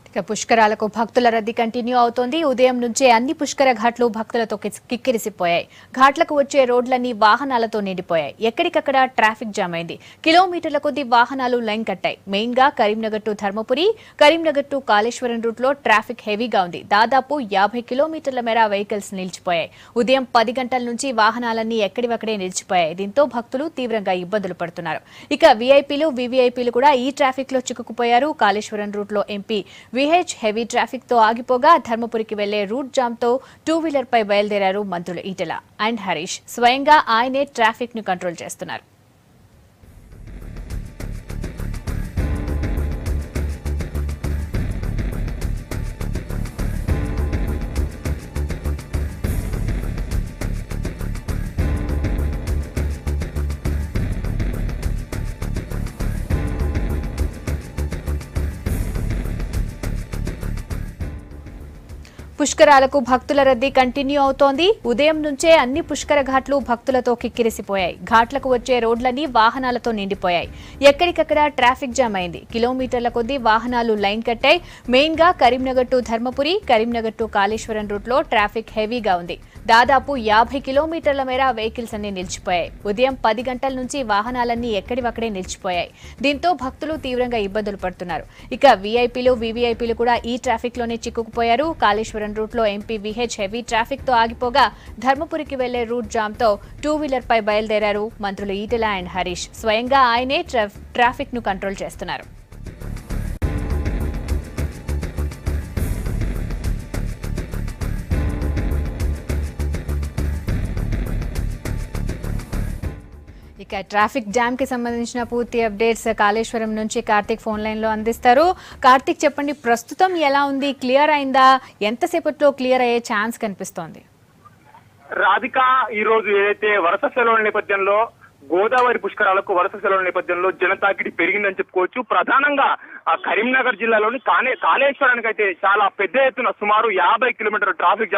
ఇక పుష్కరాలకు భక్తుల రద్దీ కంటిన్యూ అవుతోంది. ఉదయం నుంచే అన్ని పుష్కర ఘాట్లు భక్తులతో కిక్కిరిసిపోయాయి. ఘాట్లకు వచ్చే రోడ్లన్నీ వాహనాలతో నిండిపోయాయి. ఎక్కడికక్కడ ట్రాఫిక్ జామ్ అయింది. కిలోమీటర్ల కొద్ది వాహనాలు లైన్ కట్టాయి. మెయిన్ గా Karimnagar to Dharmapuri, Karimnagar to Kaleshwaram route లో ట్రాఫిక్ హెవీగా ఉంది. దాదాపు 50 కిలోమీటర్ల మేర వెహికల్స్ నిలిచిపోయాయి. ఉదయం 10 గంటల నుంచి వాహనాలన్నీ ఎక్కడివక్కడే నిలిచిపోయాయి. దీంతో భక్తులు తీవ్రంగా ఇబ్బందులు పడుతున్నారు. ఇక వీఐపీలు, వీవీఐపీలు కూడా ఈ ట్రాఫిక్ లో చిక్కుకుపోయారు. కాళేశ్వరం రూట్ లో ఎంపీ విహెచ్ హెవీ ట్రాఫిక్ తో ఆగిపోగా ధర్మపురికి వెళ్లే రూట్ జామ్ తో 2-వీలర్ పై బయలుదేరారు మంత్రులు ఈటెల అండ్ హరీష్. స్వయంగా ఆయనే ట్రాఫిక్ ను కంట్రోల్ చేస్తున్నారు. పుష్కరాలకు భక్తుల రద్దీ కంటిన్యూ అవుతోంది. ఉదయం నుంచే అన్ని పుష్కర ఘాట్లు భక్తులతో కిక్కిరిసిపోయాయి. ఘాట్లకు వచ్చే రోడ్లన్నీ వాహనాలతో నిండిపోయాయి. ఎక్కడికక్కడ ట్రాఫిక్ జామ్ అయింది. కిలోమీటర్ల కొద్దీ వాహనాలు లైన్ కట్టాయి. మెయిన్ గా Karimnagar to Dharmapuri, Karimnagar to Kaleshwaram route లో ట్రాఫిక్ హెవీగా ఉంది. దాదాపు 50 కిలోమీటర్ల మేర వెహికల్స్ అన్ని నిలిచిపోయాయి. ఉదయం 10 గంటల నుంచి వాహనాలన్నీ ఎక్కడివక్కడే నిలిచిపోయాయి. దీంతో భక్తులు తీవ్రంగా ఇబ్బందులు పడుతున్నారు. ఇక వీఐపీలు, వీవీఐపీలు కూడా ఈ ట్రాఫిక్ లోనే చిక్కుకుపోయారు. కాళేశ్వరం రూట్ లో ఎంపీ విహెచ్ హెవీ ట్రాఫిక్ తో ఆగిపోగా ధర్మపురికి వెళ్లే రూట్ జామ్ తో 2-వీలర్ పై బయలుదేరారు మంత్రులు ఈటెల అండ్ హరీష్. స్వయంగా ఆయనే ట్రాఫిక్ ను కంట్రోల్ చేస్తున్నారు. ఇక ట్రాఫిక్ జామ్ కి సంబంధించిన పూర్తి అప్డేట్స్ కాళేశ్వరం నుంచి కార్తిక్ ఫోన్ లైన్ లో అందిస్తారు. కార్తిక్, చెప్పండి, ప్రస్తుతం ఎలా ఉంది? క్లియర్ అయిందా? ఎంతసేపట్లో క్లియర్ అయ్యే ఛాన్స్ కనిపిస్తోంది? రాధిక, ఈ రోజు ఏదైతే వరుస సెలవుల నేపథ్యంలో గోదావరి పుష్కరాలకు వరుస సెలవుల నేపథ్యంలో జనతాకిడి పెరిగిందని చెప్పుకోవచ్చు. ప్రధానంగా కరీంనగర్ జిల్లాలోని కాళేశ్వరానికి అయితే చాలా పెద్ద ఎత్తున సుమారు 50 కిలోమీటర్ల ట్రాఫిక్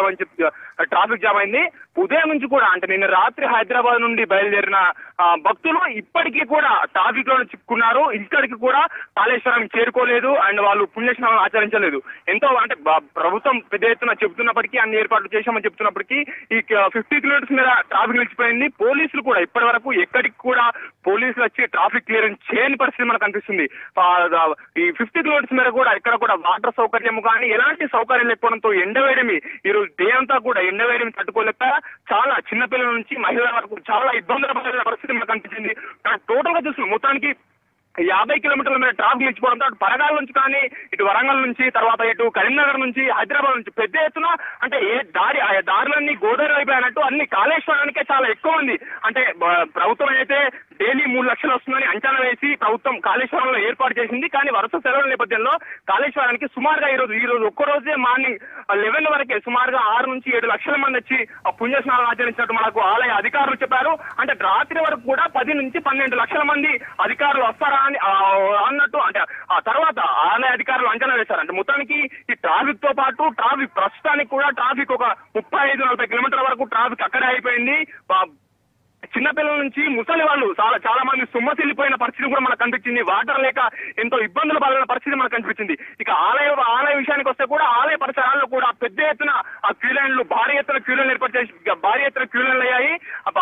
జామ్ అయింది. ఉదయం నుంచి కూడా, అంటే నిన్న రాత్రి హైదరాబాద్ నుండి బయలుదేరిన భక్తులు ఇప్పటికీ కూడా ట్రాఫిక్ లో చిక్కున్నారు. ఇక్కడికి కూడా కాళేశ్వరానికి చేరుకోలేదు అండ్ వాళ్ళు పుణ్యస్నానం ఆచరించలేదు. ఎంతో అంటే ప్రభుత్వం పెద్ద ఎత్తున చెబుతున్నప్పటికీ, అన్ని ఏర్పాట్లు చేశామని చెప్తున్నప్పటికీ ఈ 50 కిలోమీటర్స్ మీద ట్రాఫిక్ నిలిచిపోయింది. పోలీసులు కూడా ఇప్పటి వరకు ఎక్కడికి కూడా పోలీసులు వచ్చి ట్రాఫిక్ క్లియరెన్స్ చేయని పరిస్థితి మనకు కనిపిస్తుంది. ఈ 50 కిలోమీటర్స్ మీద కూడా ఇక్కడ కూడా వాటర్ సౌకర్యం కానీ ఎలాంటి సౌకర్యం లేకపోవడంతో ఎండవేయడమి ఈ రోజు డే అంతా కూడా ఎండవేయడమి తట్టుకోలేక చాలా చిన్నపిల్లల నుంచి మహిళల వరకు చాలా ఇబ్బందులు పడిన పరిస్థితి మనకు కనిపించింది. టోటల్ గా చూస్తున్నాం, మొత్తానికి 50 కిలోమీటర్ల మీద ట్రాఫిక్ నిలిచిపోవడంతో అటు పరగాల నుంచి కానీ, ఇటు వరంగల్ నుంచి, తర్వాత ఇటు కరీంనగర్ నుంచి, హైదరాబాద్ నుంచి పెద్ద ఎత్తున, అంటే ఆ దారులన్నీ గోదావరి వైపు అయినట్టు అన్ని కాళేశ్వరానికే చాలా ఎక్కువ ఉంది. అంటే ప్రభుత్వం అయితే డైలీ 3 లక్షలు వస్తుందని అంచనా వేసి ప్రభుత్వం కాళేశ్వరంలో ఏర్పాటు చేసింది. కానీ వరుస సెలవుల నేపథ్యంలో కాళేశ్వరానికి సుమారుగా ఈ రోజు ఒక్కరోజే మార్నింగ్ 11 వరకే సుమారుగా 6 నుంచి 7 లక్షల మంది వచ్చి పుణ్యస్నానాలు ఆచరించినట్టు మనకు ఆలయ అధికారులు చెప్పారు. అంటే రాత్రి వరకు కూడా 10 నుంచి 12 లక్షల మంది అధికారులు వస్తారా అని అన్నట్టు, అంటే ఆ తర్వాత ఆలయ అధికారులు అంచనా వేశారు. అంటే మొత్తానికి ఈ ట్రాఫిక్ తో పాటు ట్రాఫిక్ ప్రస్తుతానికి కూడా ట్రాఫిక్ ఒక 35-40 కిలోమీటర్ల వరకు ట్రాఫిక్ అక్కడే అయిపోయింది. చిన్నపిల్లల నుంచి ముసలి వాళ్ళు చాలా మంది సొమ్మసిల్లిపోయిన పరిస్థితి కూడా మనకు కనిపించింది. వాటర్ లేక ఎంతో ఇబ్బందులు పడిన పరిస్థితి మనకు కనిపించింది. ఇక ఆలయ విషయానికి వస్తే కూడా ఆలయ పరిసరాల్లో కూడా పెద్ద ఎత్తున ఆ క్యూలైన్లు భారీ ఎత్తున క్యూలైన్లు ఏర్పాటు చేసి భారీ ఎత్తున క్యూలైన్లు అయ్యాయి.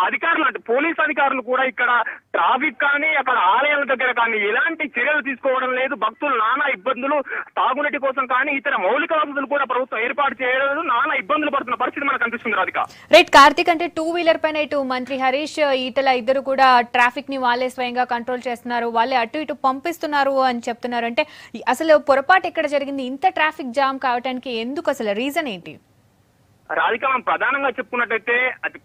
అధికారులు, అంటే పోలీస్ అధికారులు కూడా ఇక్కడ ట్రాఫిక్ కానీ అక్కడ ఆలయాల దగ్గర కానీ ఎలాంటి చర్యలు తీసుకోవడం లేదు. భక్తులు నానా ఇబ్బందులు, తాగునీటి కోసం కానీ ఇతర మౌలిక వసతులు కూడా ప్రభుత్వం ఏర్పాటు చేయలేదు. నానా ఇబ్బందులు పడుతున్న పరిస్థితి మనకు కనిపిస్తుంది. రాధిక, రైట్. కార్తిక్, అంటే 2-వీలర్ పైన ఇటు మంత్రి హరీష్, ఈటల ఇద్దరు కూడా ట్రాఫిక్ ని వాళ్ళే స్వయంగా కంట్రోల్ చేస్తున్నారు, వాళ్ళే అటు ఇటు పంపిస్తున్నారు అని చెప్తున్నారు. అంటే అసలు పొరపాటు ఎక్కడ జరిగింది? ఇంత ట్రాఫిక్ జామ్ కావడానికి ఎందుకు, అసలు రీజన్ ఏంటి? రాధిక, మనం ప్రధానంగా చెప్పుకున్నట్టయితే అది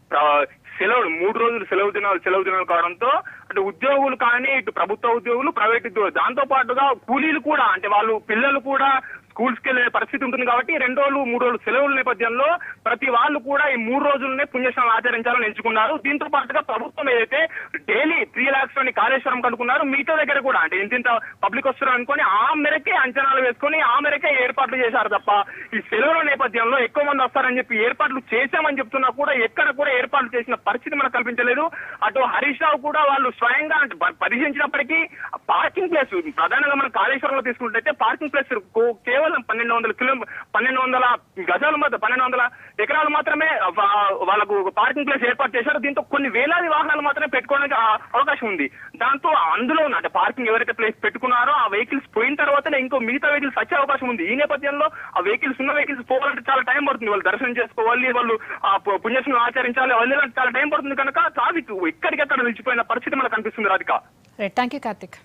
సెలవులు 3 రోజులు సెలవు దినాలు కావడంతో అటు ఉద్యోగులు కానీ, ఇటు ప్రభుత్వ ఉద్యోగులు, ప్రైవేట్ ఉద్యోగులు, దాంతో పాటుగా కూలీలు కూడా, అంటే వాళ్ళు పిల్లలు కూడా స్కూల్స్ కి వెళ్లే పరిస్థితి ఉంటుంది. కాబట్టి 2 రోజులు 3 రోజులు సెలవుల నేపథ్యంలో ప్రతి వాళ్ళు కూడా ఈ 3 రోజులనే పుణ్యస్నానం ఆచరించాలని ఎంచుకున్నారు. దీంతో పాటుగా ప్రభుత్వం ఏదైతే డైలీ 3 lakhs అని కాళేశ్వరం కనుక్కున్నారు, మిగతా దగ్గర కూడా అంటే ఇంత పబ్లిక్ వస్తున్నారు అనుకుని ఆ మేరకే అంచనాలు వేసుకుని ఆ మేరకే ఏర్పాట్లు చేశారు తప్ప ఈ సెలవుల నేపథ్యంలో ఎక్కువ మంది వస్తారని చెప్పి ఏర్పాట్లు చేశామని చెప్తున్నా కూడా ఎక్కడ కూడా ఏర్పాట్లు చేసిన పరిస్థితి మనకు కనిపించలేదు. అటు హరీష్ రావు కూడా వాళ్ళు స్వయంగా పరిశీలించినప్పటికీ పార్కింగ్ ప్లేస్, ప్రధానంగా మనం కాళేశ్వరంలో తీసుకున్నట్టయితే పార్కింగ్ ప్లేస్ కేవలం కేవలం 1200 గజాలు 1200 ఎకరాలు మాత్రమే వాళ్ళకు పార్కింగ్ ప్లేస్ ఏర్పాటు చేశారు. దీంతో కొన్ని వేలాది వాహనాలు మాత్రమే పెట్టుకోవడానికి అవకాశం ఉంది. దాంతో అందులో అంటే పార్కింగ్ ఎవరైతే ప్లేస్ పెట్టుకున్నారో ఆ వెహికల్స్ పోయిన తర్వాతనే ఇంకో మిగతా వెహికల్స్ వచ్చే అవకాశం ఉంది. ఈ నేపథ్యంలో ఆ వెహికల్స్ ఉన్న వెహికల్స్ పోవాలంటే చాలా టైం పడుతుంది. వాళ్ళు దర్శనం చేసుకోవాలి, వాళ్ళు ఆ పుణ్యస్నానం ఆచరించాలి, వెళ్ళాలంటే చాలా టైం పడుతుంది. కనుక ట్రాఫిక్ ఎక్కడికెక్కడ నిలిచిపోయిన పరిస్థితి మనకు కనిపిస్తుంది. రాధిక. Thank you Karthik.